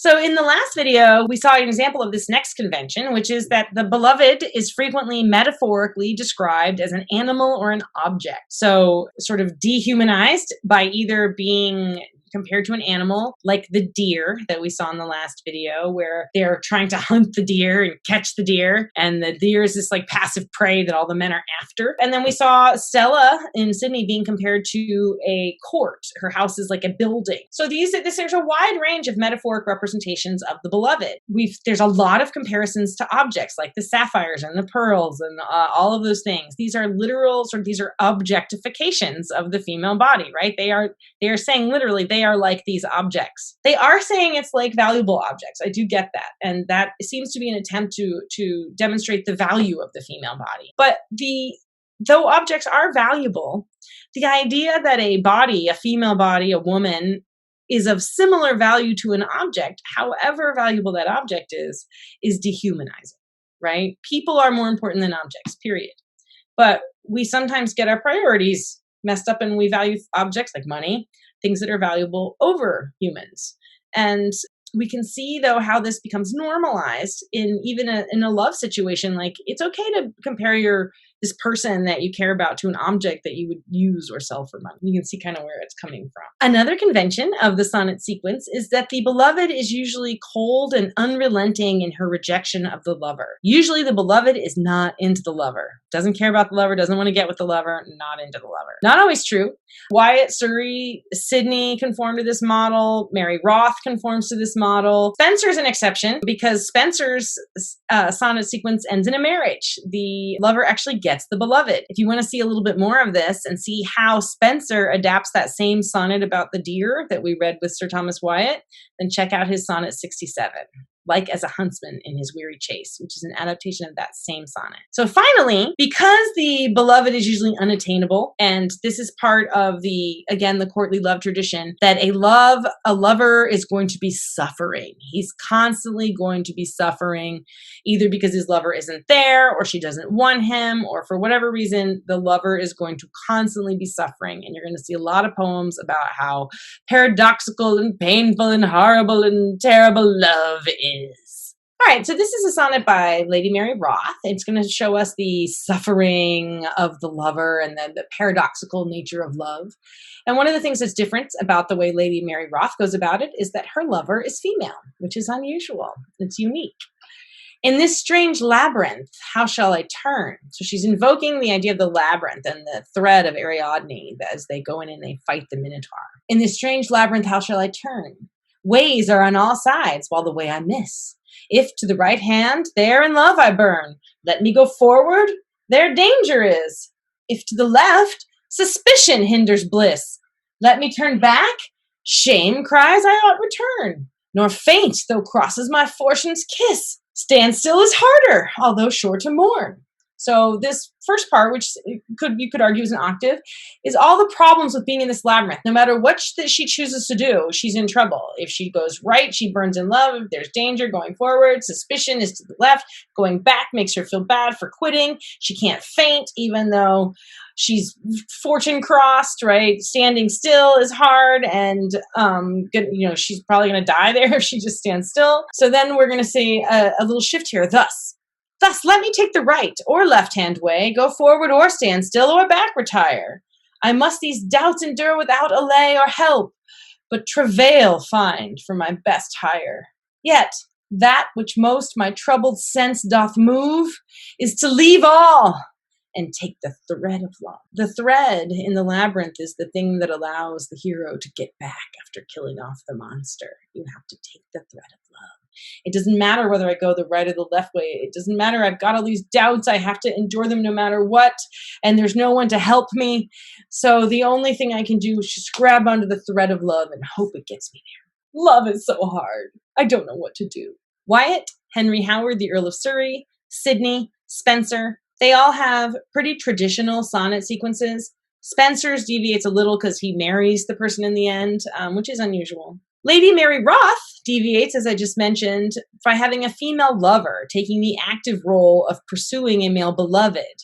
So in the last video, we saw an example of this next convention, which is that the beloved is frequently metaphorically described as an animal or an object. So sort of dehumanized by either being compared to an animal like the deer that we saw in the last video, where they're trying to hunt the deer and catch the deer, and the deer is this like passive prey that all the men are after. And then we saw Stella in Sydney being compared to a court. Her house is like a building. So there's a wide range of metaphoric representations of the beloved. There's a lot of comparisons to objects like the sapphires and the pearls and all of those things. These are literal, these are objectifications of the female body, right? They are saying literally they are like these objects. They are saying it's like valuable objects. I do get that. And that seems to be an attempt to demonstrate the value of the female body. But though objects are valuable, the idea that a body, a female body, a woman, is of similar value to an object, however valuable that object is dehumanizing, right? People are more important than objects, period. But we sometimes get our priorities messed up and we value objects like money, things that are valuable over humans. And we can see, though, how this becomes normalized in a love situation. Like, it's okay to compare this person that you care about to an object that you would use or sell for money. You can see kind of where it's coming from. Another convention of the sonnet sequence is that the beloved is usually cold and unrelenting in her rejection of the lover. Usually the beloved is not into the lover, doesn't care about the lover, doesn't want to get with the lover, not into the lover. Not always true. Wyatt, Surrey, Sydney conform to this model. Mary Roth conforms to this model. Spenser's an exception because Spenser's sonnet sequence ends in a marriage. The lover actually gets the beloved. If you want to see a little bit more of this and see how Spenser adapts that same sonnet about the deer that we read with Sir Thomas Wyatt, then check out his sonnet 67. Like as a huntsman in his weary chase, which is an adaptation of that same sonnet. So finally, because the beloved is usually unattainable, and this is part of the courtly love tradition, that a lover is going to be suffering. He's constantly going to be suffering, either because his lover isn't there, or she doesn't want him, or for whatever reason, the lover is going to constantly be suffering. And you're going to see a lot of poems about how paradoxical and painful and horrible and terrible love is. All right, so this is a sonnet by Lady Mary Roth. It's going to show us the suffering of the lover and then the paradoxical nature of love. And one of the things that's different about the way Lady Mary Roth goes about it is that her lover is female, which is unusual. It's unique. In this strange labyrinth, how shall I turn? So she's invoking the idea of the labyrinth and the thread of Ariadne as they go in and they fight the Minotaur. In this strange labyrinth, how shall I turn? Ways are on all sides, while the way I miss. If to the right hand, there in love I burn. Let me go forward, there danger is. If to the left, suspicion hinders bliss. Let me turn back, shame cries I ought return. Nor faint, though crosses my fortune's kiss. Stand still is harder, although sure to mourn. So this first part, which you could argue is an octave, is all the problems with being in this labyrinth. No matter what she chooses to do, she's in trouble. If she goes right, she burns in love. If there's danger going forward, suspicion is to the left. Going back makes her feel bad for quitting. She can't faint, even though she's fortune crossed, right? Standing still is hard, and she's probably going to die there if she just stands still. So then we're going to see a little shift here. Thus, let me take the right or left-hand way, go forward or stand still, or back retire. I must these doubts endure without allay or help, but travail find for my best hire. Yet, that which most my troubled sense doth move is to leave all and take the thread of love. The thread in the labyrinth is the thing that allows the hero to get back after killing off the monster. You have to take the thread of love. It doesn't matter whether I go the right or the left way. It doesn't matter. I've got all these doubts. I have to endure them no matter what. And there's no one to help me. So the only thing I can do is just grab onto the thread of love and hope it gets me there. Love is so hard. I don't know what to do. Wyatt, Henry Howard, the Earl of Surrey, Sydney, Spenser, they all have pretty traditional sonnet sequences. Spenser's deviates a little because he marries the person in the end, which is unusual. Lady Mary Roth deviates, as I just mentioned, by having a female lover taking the active role of pursuing a male beloved.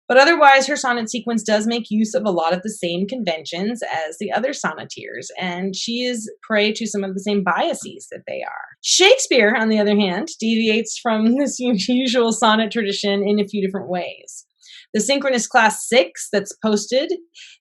But otherwise, her sonnet sequence does make use of a lot of the same conventions as the other sonneteers, and she is prey to some of the same biases that they are. Shakespeare, on the other hand, deviates from this usual sonnet tradition in a few different ways. The Synchronous Class 6 that's posted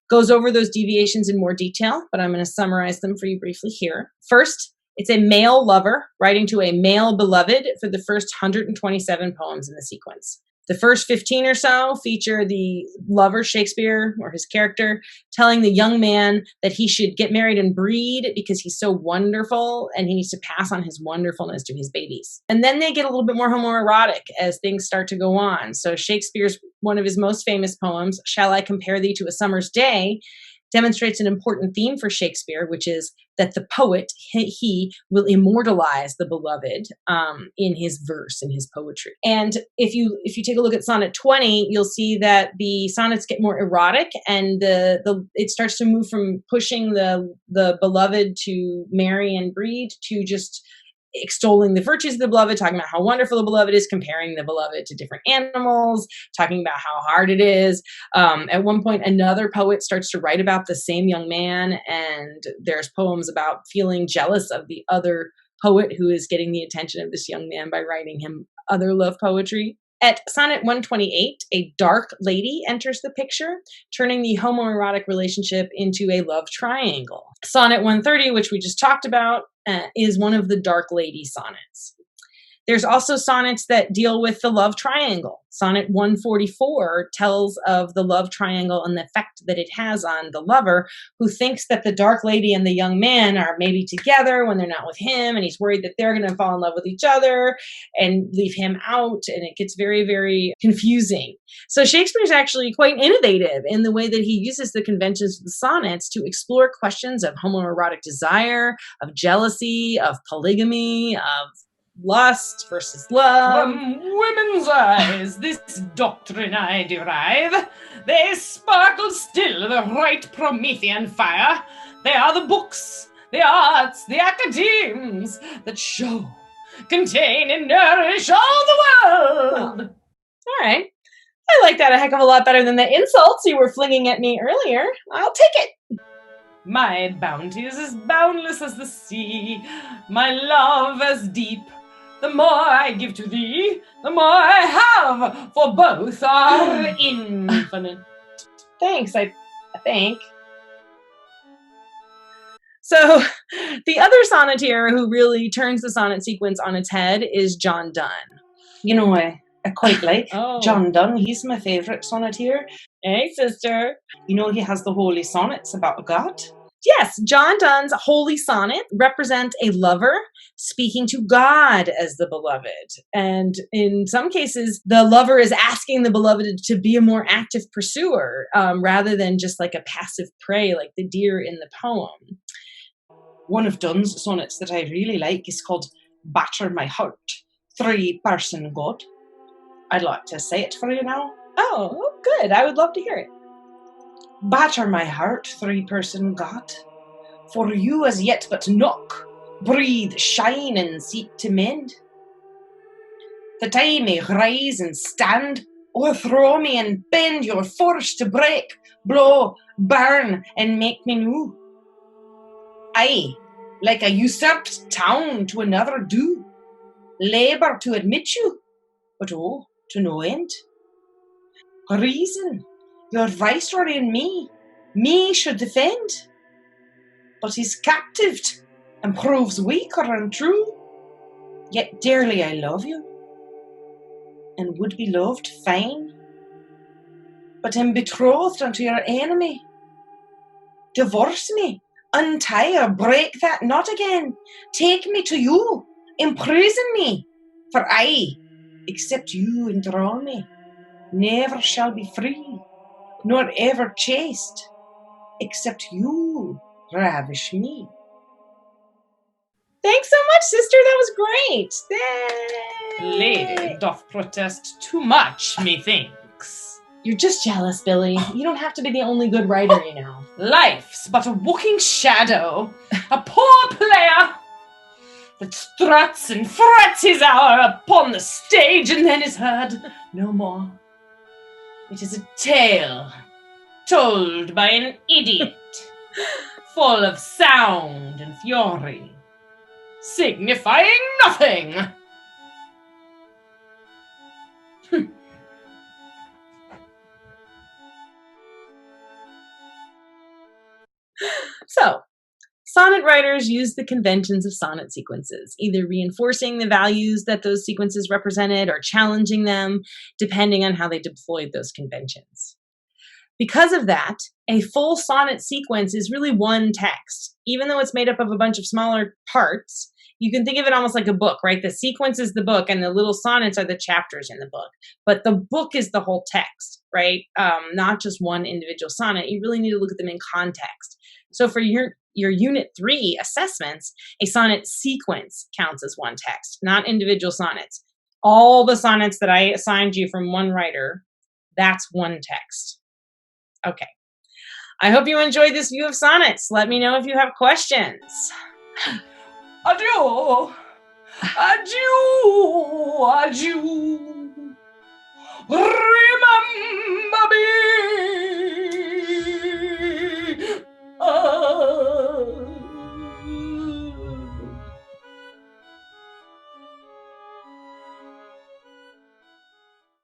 goes over those deviations in more detail, but I'm going to summarize them for you briefly here. First, it's a male lover writing to a male beloved for the first 127 poems in the sequence. The first 15 or so feature the lover, Shakespeare, or his character, telling the young man that he should get married and breed because he's so wonderful and he needs to pass on his wonderfulness to his babies. And then they get a little bit more homoerotic as things start to go on. So Shakespeare's one of his most famous poems, Shall I Compare Thee to a Summer's Day, demonstrates an important theme for Shakespeare, which is that the poet, he will immortalize the beloved in his verse, in his poetry. And if you take a look at Sonnet 20, you'll see that the sonnets get more erotic, and it starts to move from pushing the beloved to marry and breed to just extolling the virtues of the beloved, talking about how wonderful the beloved is, comparing the beloved to different animals, talking about how hard it is. At one point, another poet starts to write about the same young man, and there's poems about feeling jealous of the other poet who is getting the attention of this young man by writing him other love poetry. At Sonnet 128, a dark lady enters the picture, turning the homoerotic relationship into a love triangle. Sonnet 130, which we just talked about, is one of the dark lady sonnets. There's also sonnets that deal with the love triangle. Sonnet 144 tells of the love triangle and the effect that it has on the lover, who thinks that the dark lady and the young man are maybe together when they're not with him, and he's worried that they're going to fall in love with each other and leave him out, and it gets very, very confusing. So Shakespeare's actually quite innovative in the way that he uses the conventions of the sonnets to explore questions of homoerotic desire, of jealousy, of polygamy, of lust versus love. From women's eyes, this doctrine I derive. They sparkle still, the right Promethean fire. They are the books, the arts, the academes that show, contain, and nourish all the world. All right. I like that a heck of a lot better than the insults you were flinging at me earlier. I'll take it. My bounty is as boundless as the sea, my love as deep. The more I give to thee, the more I have, for both are infinite. Thanks, I think. So the other sonneteer who really turns the sonnet sequence on its head is John Donne. You know, I quite like John Donne. He's my favourite sonneteer. Hey, sister. You know, he has the holy sonnets about God. Yes, John Donne's holy sonnet represent a lover speaking to God as the beloved. And in some cases, the lover is asking the beloved to be a more active pursuer rather than just like a passive prey like the deer in the poem. One of Donne's sonnets that I really like is called Batter My Heart, Three-Person God. I'd like to say it for you now. Oh, good. I would love to hear it. Batter my heart, three-person God, for you as yet but knock, breathe, shine, and seek to mend. That I may rise and stand, o'erthrow me and bend your force to break, blow, burn, and make me new. I, like a usurped town to another do, labour to admit you, but oh, to no end. Reason, your viceroy in me should defend, but he's captived and proves weak or untrue. Yet dearly I love you, and would be loved fine, but am betrothed unto your enemy. Divorce me, untie or break that knot again, take me to you, imprison me, for I, except you enthrall me, never shall be free, nor ever chaste, except you ravish me. Thanks so much, sister. That was great. Yay! Lady doth protest too much, methinks. You're just jealous, Billy. You don't have to be the only good writer, you know. Life's but a walking shadow, a poor player that struts and frets his hour upon the stage and then is heard no more. It is a tale told by an idiot, full of sound and fury, signifying nothing. So, sonnet writers use the conventions of sonnet sequences, either reinforcing the values that those sequences represented or challenging them, depending on how they deployed those conventions. Because of that, a full sonnet sequence is really one text. Even though it's made up of a bunch of smaller parts, you can think of it almost like a book, right? The sequence is the book and the little sonnets are the chapters in the book. But the book is the whole text, right? Not just one individual sonnet. You really need to look at them in context. So for your Unit 3 assessments, a sonnet sequence counts as one text, not individual sonnets. All the sonnets that I assigned you from one writer, that's one text. Okay. I hope you enjoyed this view of sonnets. Let me know if you have questions. Adieu. Adieu. Adieu. Remember